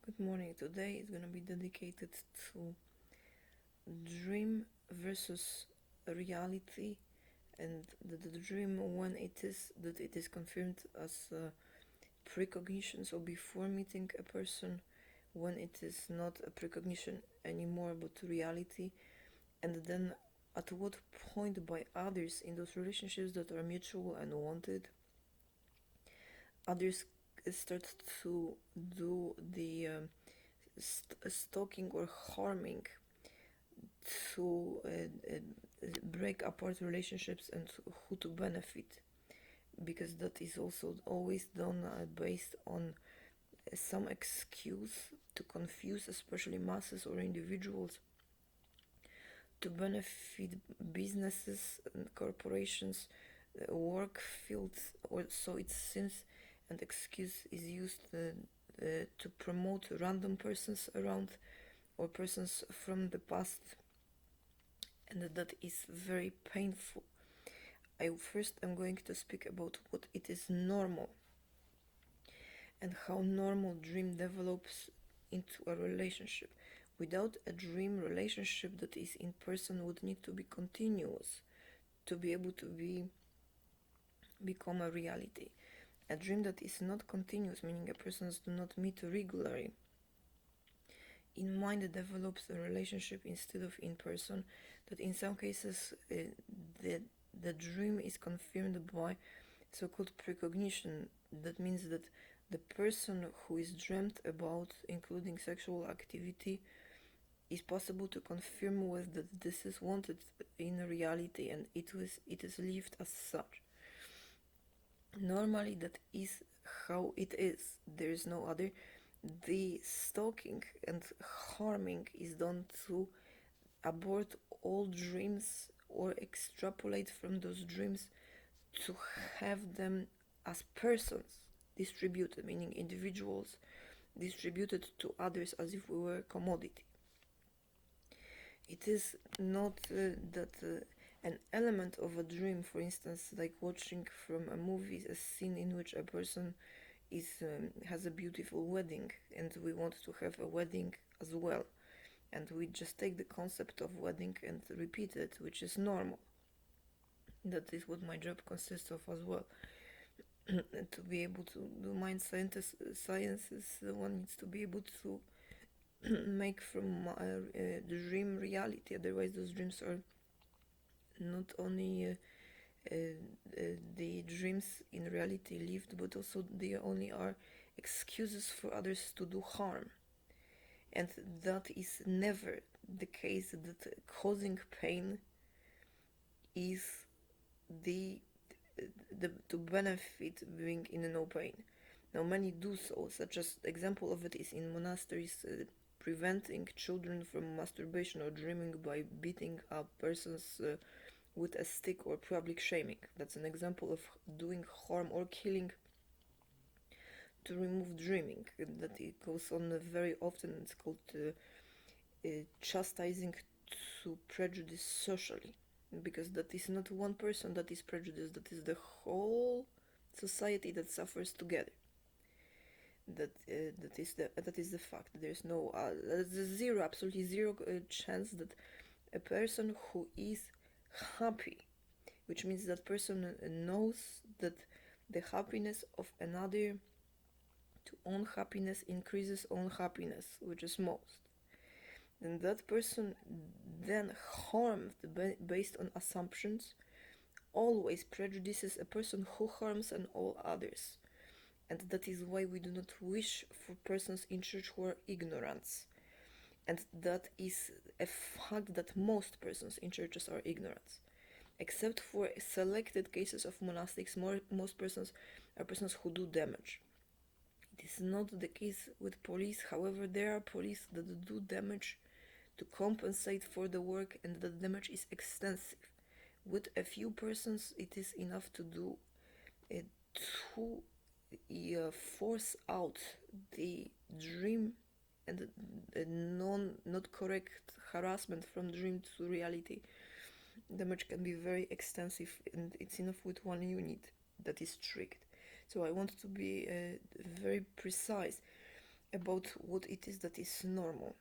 Good morning. Today is going to be dedicated to dream versus reality, and the dream when it is confirmed as precognition, so before meeting a person, when it is not a precognition anymore but reality, and then at what point by others in those relationships that are mutual and wanted, others start to do the stalking or harming to break apart relationships and who to benefit, because that is also always done based on some excuse to confuse especially masses or individuals, to benefit businesses and corporations, work fields, or so it seems, and excuse is used to promote random persons around or persons from the past, and that is very painful. I first am going to speak about what it is normal and how normal dream develops into a relationship. Without a dream, relationship that is in person would need to be continuous to be able to become a reality. A dream that is not continuous, meaning a persons do not meet regularly, in mind develops a relationship instead of in person, that in some cases the dream is confirmed by so-called precognition. That means that the person who is dreamt about, including sexual activity, is possible to confirm with that this is wanted in reality, and it is lived as such. Normally that is how it is. There is no other. The stalking and harming is done to abort all dreams or extrapolate from those dreams to have them as persons distributed, meaning individuals distributed to others as if we were a commodity. It is not that an element of a dream, for instance, like watching from a movie a scene in which a person has a beautiful wedding, and we want to have a wedding as well, and we just take the concept of wedding and repeat it, which is normal. That is what my job consists of as well. To be able to do mind sciences, one needs to be able to make from dream reality. Otherwise, those dreams are not only the dreams in reality lived, but also they only are excuses for others to do harm. And that is never the case, that causing pain is the to benefit being in no pain. Now many do so, such as example of it is in monasteries, preventing children from masturbation or dreaming by beating up persons with a stick or public shaming. That's an example of doing harm or killing to remove dreaming. That it goes on very often. It's called chastising to prejudice socially, because that is not one person that is prejudiced, that is the whole society that suffers together. That is the fact. There's no absolutely zero chance that a person who is happy, which means that person knows that the happiness of another to own happiness increases own happiness, which is most. Then that person then harmed based on assumptions always prejudices a person who harms and all others. And that is why we do not wish for persons in church who are ignorant. And that is a fact that most persons in churches are ignorant. Except for selected cases of monastics, most persons are persons who do damage. It is not the case with police. However, there are police that do damage to compensate for the work, and the damage is extensive. With a few persons, it is enough to do to force out the dream and not correct harassment from dream to reality. Damage can be very extensive, and it's enough with one unit that is strict. So I want to be very precise. about what it is that is normal.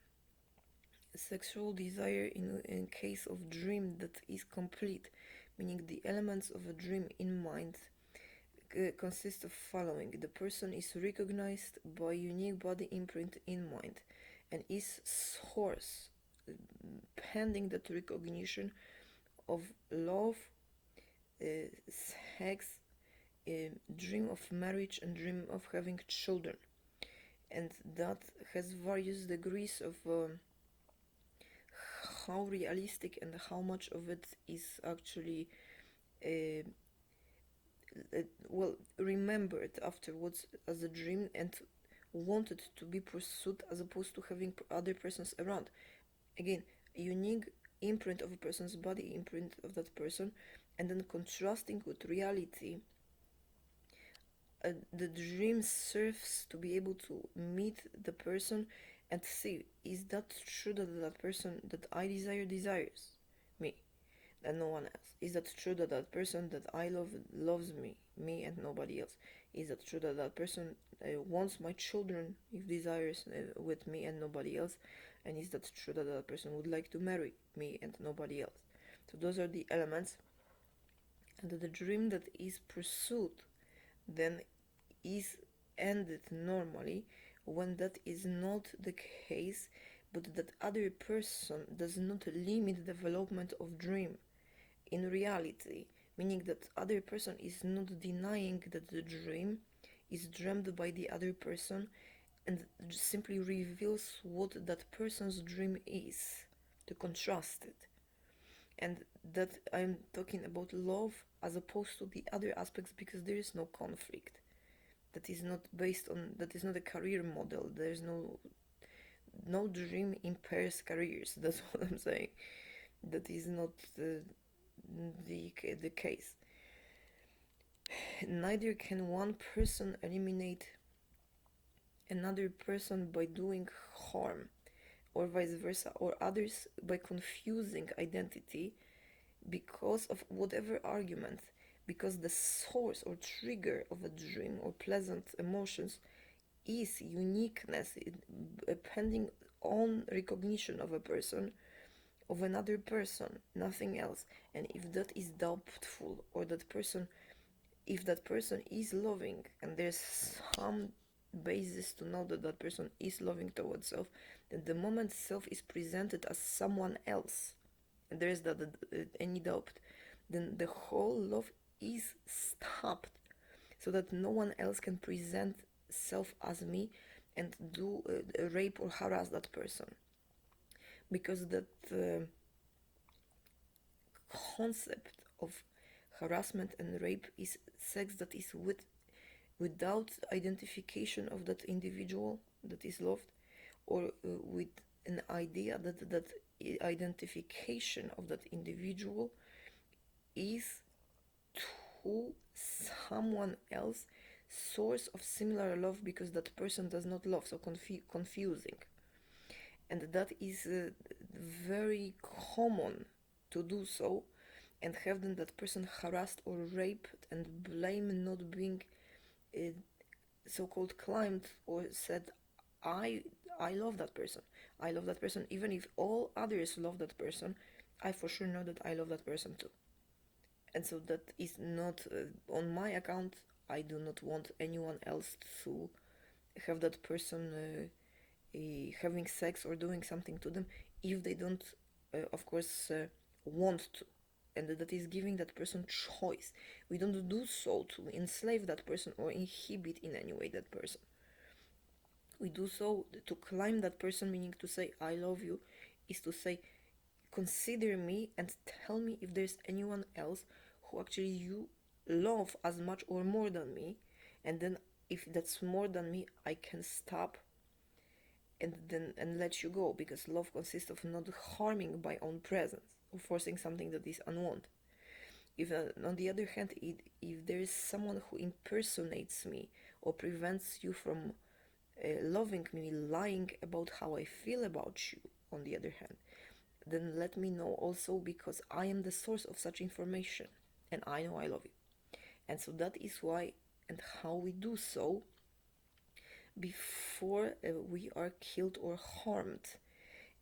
Sexual desire in case of dream that is complete, meaning the elements of a dream in mind consist of following. The person is recognized by unique body imprint in mind and is source pending that recognition of love, sex, dream of marriage and dream of having children, and that has various degrees of how realistic and how much of it is actually uh, remembered afterwards as a dream and wanted to be pursued as opposed to having other persons around. Again, a unique imprint of a person's body, imprint of that person, and then contrasting with reality. The dream serves to be able to meet the person and see, is that true that that person that I desire desires me and no one else? Is that true that that person that I love loves me and nobody else? Is that true that that person wants my children if desires with me and nobody else? And is that true that that person would like to marry me and nobody else? So those are the elements, and the dream that is pursued then is ended normally when that is not the case, but that other person does not limit development of dream in reality, meaning that other person is not denying that the dream is dreamed by the other person and simply reveals what that person's dream is to contrast it. And that I'm talking about love as opposed to the other aspects, because there is no conflict. That is not based on, that is not a career model. There's no dream impairs careers. That's what I'm saying. That is not the case. Neither can one person eliminate another person by doing harm, or vice versa, or others by confusing identity because of whatever argument, because the source or trigger of a dream or pleasant emotions is uniqueness, depending on recognition of a person, of another person, nothing else. And if that is doubtful, or that person, if that person is loving and there's some basis to know that that person is loving towards self, then the moment self is presented as someone else and there is any doubt, then the whole love is stopped, so that no one else can present self as me and do rape or harass that person, because that concept of harassment and rape is sex that is without identification of that individual that is loved, or with an idea that identification of that individual is to someone else source of similar love, because that person does not love, so confusing. And that is very common to do so, and have then that person harassed or raped and blame not being uh, so-called climbed or said, I I love that person. I love that person. Even if all others love that person, I for sure know that I love that person too. And so that is not on my account. I do not want anyone else to have that person having sex or doing something to them if they don't, of course, want to. And that is giving that person choice. We don't do so to enslave that person or inhibit in any way that person. We do so to climb that person, meaning to say, I love you, is to say, consider me and tell me if there's anyone else who actually you love as much or more than me. And then if that's more than me, I can stop and let you go, because love consists of not harming by own presence or forcing something that is unwanted. If on the other hand, if there is someone who impersonates me or prevents you from loving me, lying about how I feel about you, on the other hand, then let me know also, because I am the source of such information and I know I love you. And so that is why and how we do so, before we are killed or harmed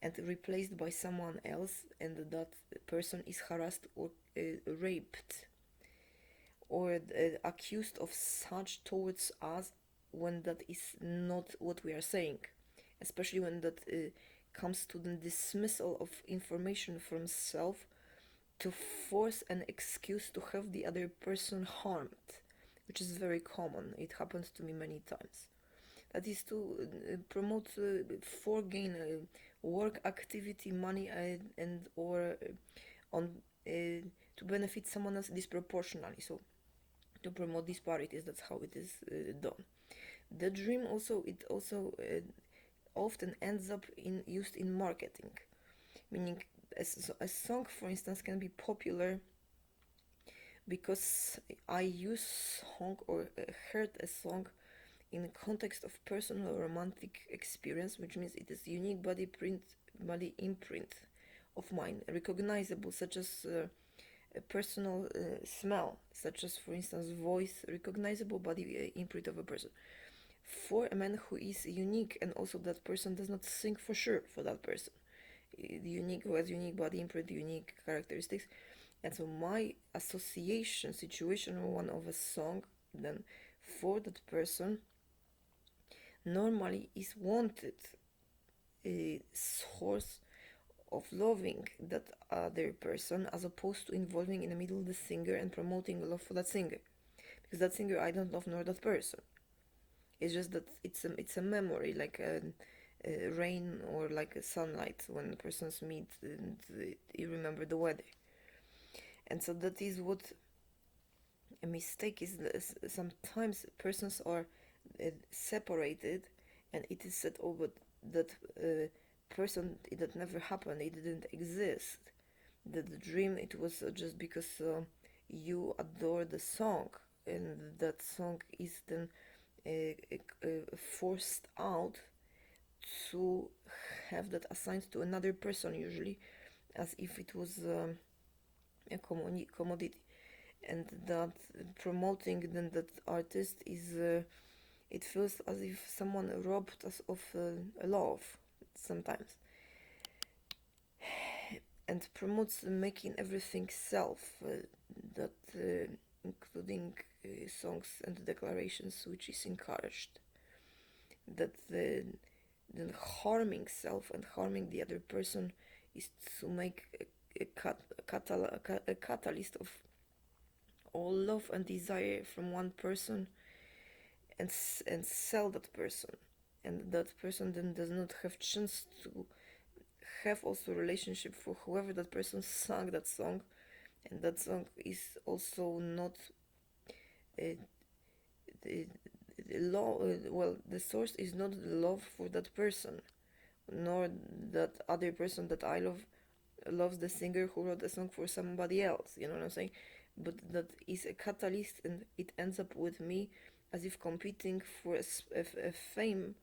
and replaced by someone else, and that person is harassed or raped or accused of such towards us, when that is not what we are saying, especially when that comes to the dismissal of information from self to force an excuse to have the other person harmed, which is very common. It happens to me many times. That is to promote for gain work activity, money, and or on to benefit someone else disproportionately. So to promote disparities, that's how it is done. The dream also, it also often ends up in used in marketing, meaning a song, for instance, can be popular because I use song or heard a song in the context of personal romantic experience, which means it is unique body imprint of mine, recognizable, such as a personal smell, such as, for instance, voice, recognizable body imprint of a person. For a man who is unique, and also that person does not think for sure for that person, unique, who has unique body imprint, unique characteristics, and so my association situation one of a song then for that person normally is wanted a source of loving that other person, as opposed to involving in the middle the singer and promoting love for that singer, because that singer I don't love nor that person. It's just that it's a memory, like a rain or like a sunlight when persons meet and you remember the weather. And so that is what a mistake is. Sometimes persons are separated, and it is said, oh, but that person, that never happened, it didn't exist. That the dream, it was just because you adore the song, and that song is then forced out to have that assigned to another person, usually as if it was a commodity, and that promoting then that artist is it feels as if someone robbed us of love sometimes, and promotes making everything self, that including songs and declarations, which is encouraged. That then harming self and harming the other person is to make a catalyst of all love and desire from one person, and sell that person, and that person then does not have chance to have also relationship for whoever that person sang that song, and that song is also not uh, the, the source is not the love for that person, nor that other person that I love loves the singer who wrote the song for somebody else, you know what I'm saying? But that is a catalyst, and it ends up with me as if competing for a fame,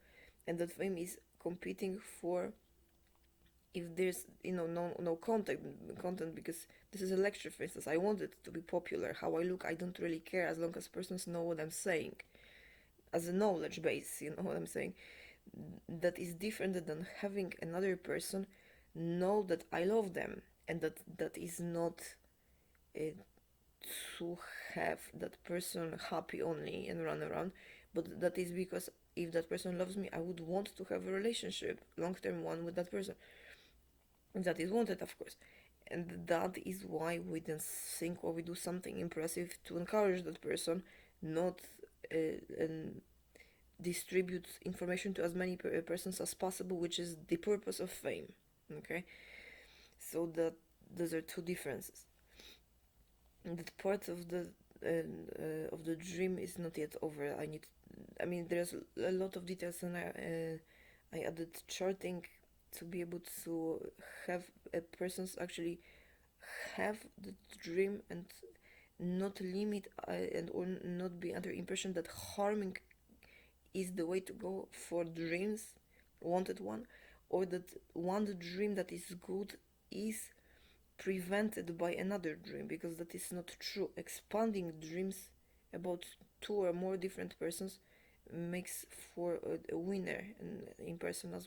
and that fame is competing for, if there's no content, because this is a lecture, for instance. I want it to be popular. How I look, I don't really care, as long as persons know what I'm saying, as a knowledge base, you know what I'm saying. That is different than having another person know that I love them, and that is not to have that person happy only and run around, but that is because if that person loves me, I would want to have a relationship, long-term one, with that person. That is wanted, of course, and that is why we then think or we do something impressive to encourage that person, not and distribute information to as many persons as possible, which is the purpose of fame. Okay, so that those are two differences. And that part of the dream is not yet over. I mean, there's a lot of details, and I added charting to be able to have a person's actually have the dream, and not limit and or not be under impression that harming is the way to go for dreams, wanted one, or that one dream that is good is prevented by another dream, because that is not true. Expanding dreams about two or more different persons makes for a winner in person as well.